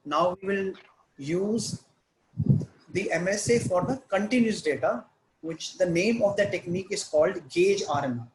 Now we will use the MSA for the continuous data, which the name of the technique is called Gage R&R.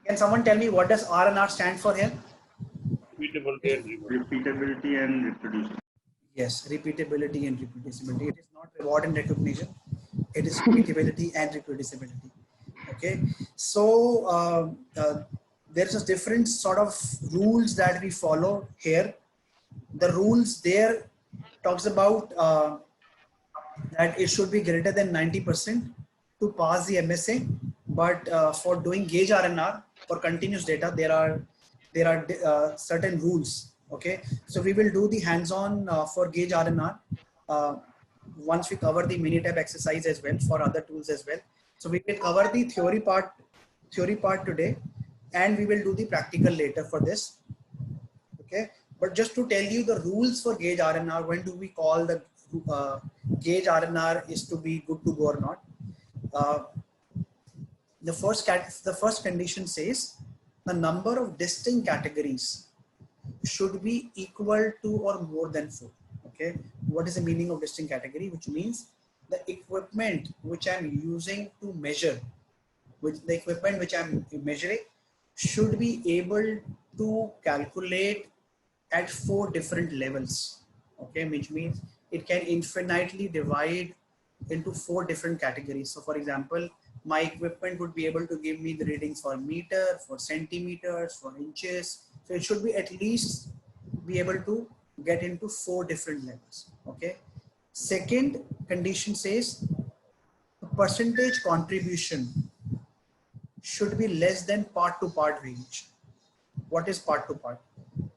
Can someone tell me what does R&R stand for here? Repeatability and reproducibility. Yes, repeatability and reproducibility. It is not reward and recognition. It is repeatability and reproducibility. Okay, so there's a different sort of rules that we follow here. The rules there talks about that it should be greater than 90% to pass the MSA. But for doing Gage R&R for continuous data, there are certain rules. Okay, so we will do the hands-on for Gage R&R once we cover the Minitab exercise as well, for other tools as well. So we will cover the theory part today, and we will do the practical later for this. Okay, but just to tell you the rules for Gage R&R, when do we call the Gage R&R is to be good to go or not? The first condition says the number of distinct categories should be equal to or more than 4. Okay, what is the meaning of distinct category? Which means the equipment which I'm using to measure, which I'm measuring should be able to calculate at 4 different levels. Okay, which means it can infinitely divide into 4 different categories. So for example, my equipment would be able to give me the readings for meter, for centimeters, for inches. So it should be at least be able to get into 4 different levels. Okay. Second condition says the percentage contribution should be less than part to part variation. What is part to part?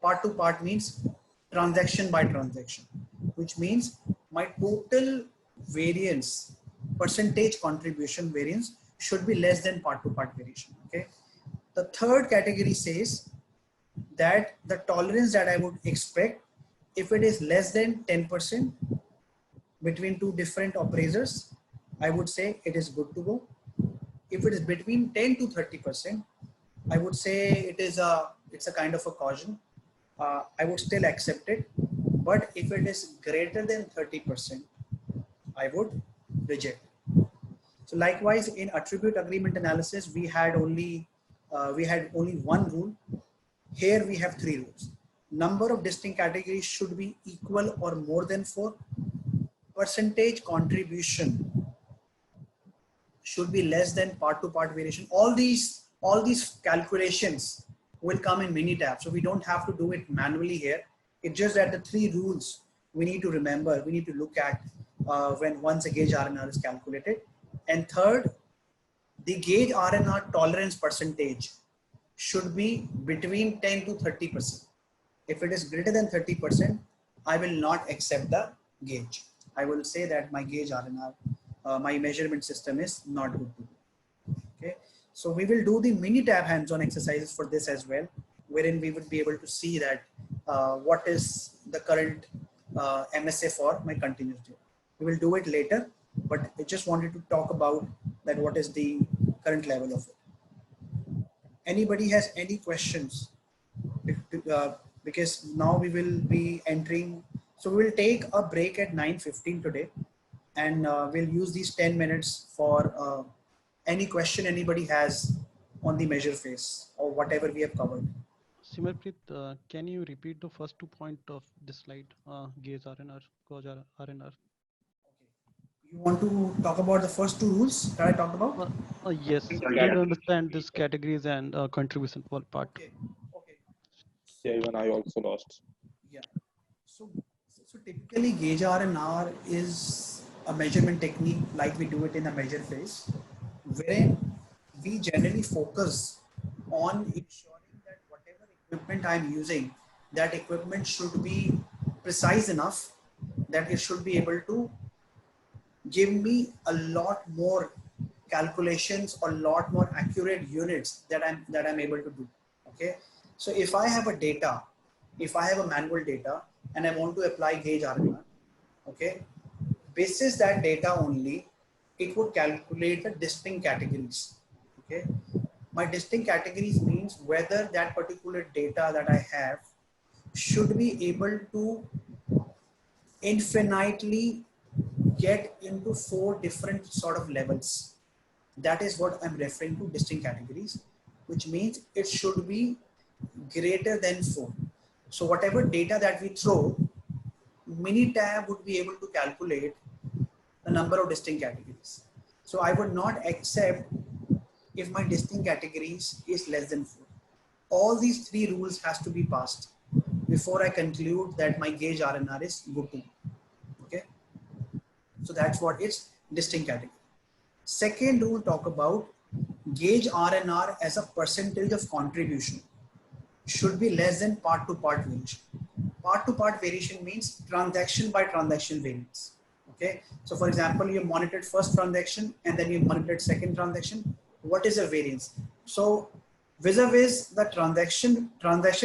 Part to part means transaction by transaction, which means my total variance, percentage contribution variance should be less than part to part variation. Okay. The third category says that the tolerance that I would expect, if it is less than 10% between 2 different appraisers, I would say it is good to go. If it is between 10 to 30%, I would say it's a kind of a caution. I would still accept it, but if it is greater than 30%, I would reject it. So likewise, in attribute agreement analysis, we had only one rule. Here we have 3 rules. Number of distinct categories should be equal or more than 4. Percentage contribution should be less than part to part variation. All these calculations will come in Minitab. So we don't have to do it manually here. It's just that the 3 rules we need to remember, we need to look at once a Gage R&R is calculated. And third, the Gage R&R tolerance percentage should be between 10 to 30%. If it is greater than 30%, I will not accept the gauge. I will say that my Gage R&R, my measurement system is not good to go. Okay. So we will do the Minitab hands-on exercises for this as well, wherein we would be able to see that what is the current MSA for my continuous data. We will do it later, but I just wanted to talk about that what is the current level of it. Anybody has any questions? Because now we will be entering, so we will take a break at 9:15 today, and we'll use these 10 minutes for any question anybody has on the measure phase or whatever we have covered. Simarpreet, can you repeat the first 2 points of this slide, Gage R&R, Gauge R&R? Okay. You want to talk about the first 2 rules that I talked about? Yes, I didn't understand this categories and contribution part. Okay. Okay. Yeah, even I also lost. Yeah. So typically Gage R&R is a measurement technique like we do it in a measure phase, wherein we generally focus on ensuring that whatever equipment I'm using, that equipment should be precise enough that it should be able to give me a lot more calculations or a lot more accurate units that I'm able to do. Okay. So if I have a manual data and I want to apply Gage R&R, okay, basis that data only, it would calculate the distinct categories. Okay. My distinct categories means whether that particular data that I have should be able to infinitely get into 4 different sort of levels. That is what I'm referring to distinct categories, which means it should be greater than 4. So whatever data that we throw, Minitab would be able to calculate the number of distinct categories. So I would not accept if my distinct categories is less than 4. All these 3 rules has to be passed before I conclude that my Gage R&R is good to go. Okay. So that's what is distinct category. Second rule talk about Gage R&R as a percentage of contribution should be less than part-to-part variation. Part-to-part variation means transaction by transaction variance. Okay. So for example, you monitored first transaction and then you monitored second transaction. What is the variance? So vis-a-vis the transaction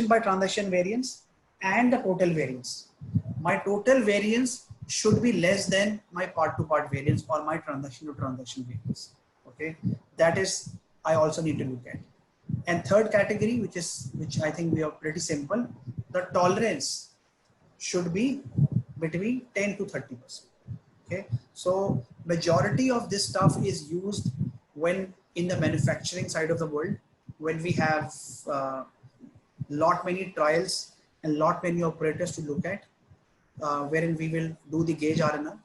by transaction variance and the total variance. My total variance should be less than my part-to-part variance or my transaction-to-transaction variance. Okay, that is I also need to look at. And third category, which I think we are pretty simple, the tolerance should be between 10 to 30%. Okay, so majority of this stuff is used when in the manufacturing side of the world, when we have lot many trials and lot many operators to look at, wherein we will do the Gage R&R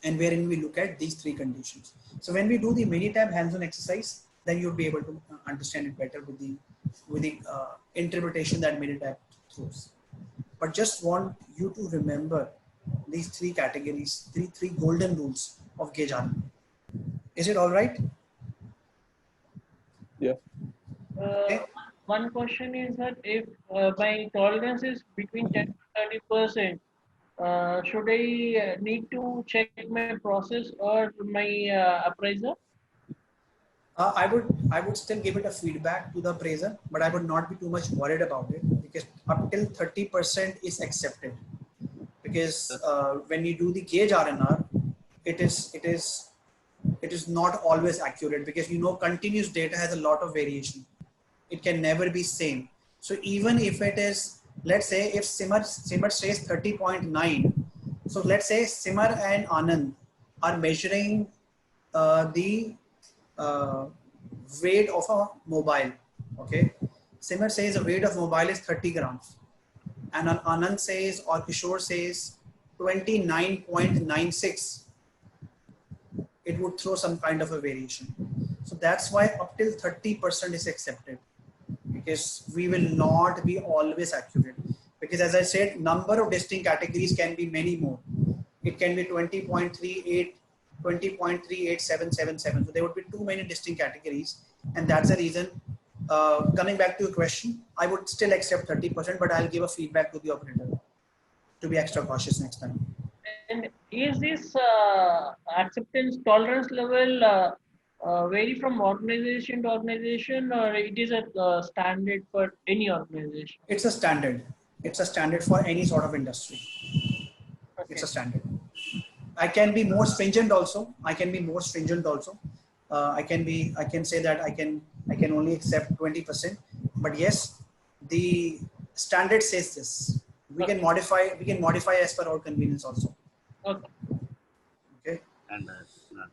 and wherein we look at these 3 conditions. So when we do the Minitab hands-on exercise, then you'll be able to understand it better with the interpretation that Minitab throws. But just want you to remember these 3 categories, three golden rules of Gage R&R. Is it all right? Yeah. Okay. One question is that if my tolerance is between 10 to 30%, should I need to check my process or my appraiser? I would still give it a feedback to the appraiser, but I would not be too much worried about it because up till 30% is accepted. Because when you do the Gage R&R, it is not always accurate because continuous data has a lot of variation. It can never be same. So even if it is, let's say if Simar says 30.9, so let's say Simar and Anand are measuring the weight of a mobile. Okay, Simar says the weight of mobile is 30 grams, and Anand says or Kishore says 29.96. It would throw some kind of a variation. So that's why up till 30% is accepted, because we will not be always accurate. Because as I said, number of distinct categories can be many more. It can be 20.38, 20.38777. So there would be too many distinct categories. And that's the reason, coming back to your question, I would still accept 30%, but I'll give a feedback to the operator to be extra cautious next time. And is this acceptance tolerance level vary from organization to organization, or it is a standard for any organization? It's a standard. It's a standard for any sort of industry. Okay. It's a standard. I can be more stringent also. I can say that I can only accept 20%. But yes, the standard says this. We can modify as per our convenience also. Okay. Okay. And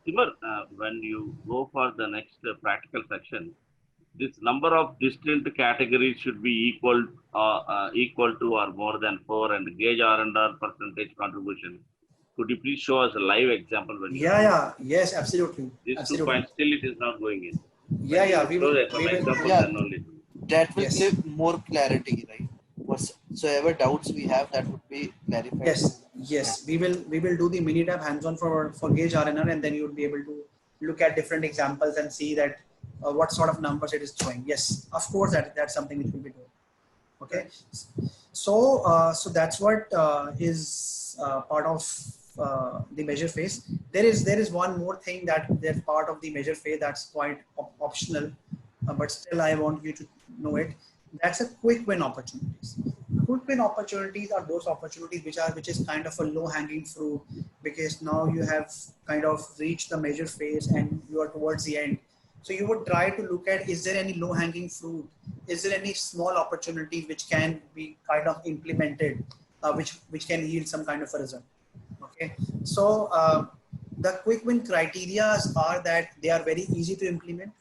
Timur, when you go for the next practical section, this number of distinct categories should be equal to or more than 4, and Gage R&R percentage contribution. Could you please show us a live example? When Yes, absolutely. These absolutely. 2 points still it is not going in. We will. That will give more clarity, right? Whatsoever doubts we have, that would be clarified. Yes. We will do the Minitab hands-on for Gage R&R, and then you will be able to look at different examples and see that what sort of numbers it is throwing. Yes, of course that's something which will be doing. Okay. So that's what is part of the measure phase. There is one more thing that's part of the measure phase that's quite optional, but still I want you to know it. That's a quick win opportunities. Quick win opportunities are those opportunities which is kind of a low hanging fruit, because now you have kind of reached the measure phase and you are towards the end. So you would try to look at, is there any low hanging fruit? Is there any small opportunity which can be kind of implemented which can yield some kind of a result. Okay, so the quick win criteria are that they are very easy to implement.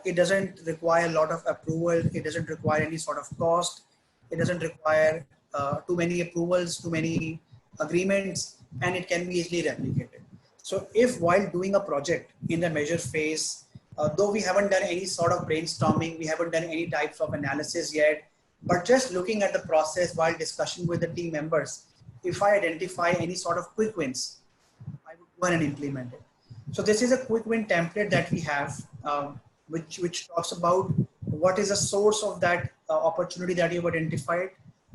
It doesn't require a lot of approval. It doesn't require any sort of cost. It doesn't require too many approvals, too many agreements, and it can be easily replicated. So if while doing a project in the measure phase, though we haven't done any sort of brainstorming, we haven't done any types of analysis yet, but just looking at the process while discussing with the team members, if I identify any sort of quick wins, I would go ahead and implement it. So this is a quick win template that we have, which talks about what is the source of that opportunity that you've identified,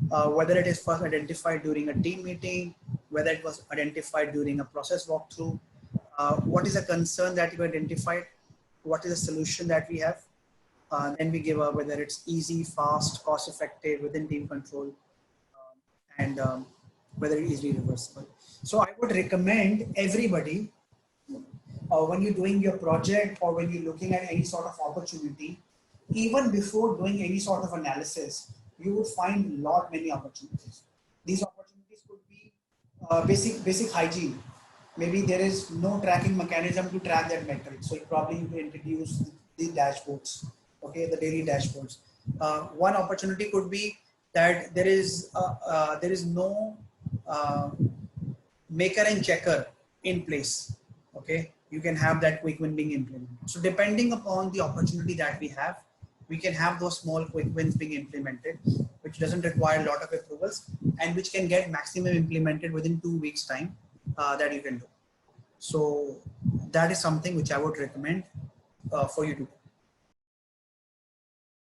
whether it is first identified during a team meeting, whether it was identified during a process walkthrough, what is a concern that you identified, what is the solution that we have, then we give whether it's easy, fast, cost effective, within team control, and whether it is easily reversible. So I would recommend everybody, when you're doing your project or when you're looking at any sort of opportunity, even before doing any sort of analysis, you would find many opportunities. These opportunities could be basic hygiene. Maybe there is no tracking mechanism to track that metric. So you probably need to introduce the dashboards, okay, the daily dashboards. One opportunity could be that there is no maker and checker in place. Okay, you can have that quick win being implemented. So depending upon the opportunity that we have, we can have those small quick wins being implemented, which doesn't require a lot of approvals and which can get maximum implemented within 2 weeks time that you can do. So that is something which I would recommend for you to do.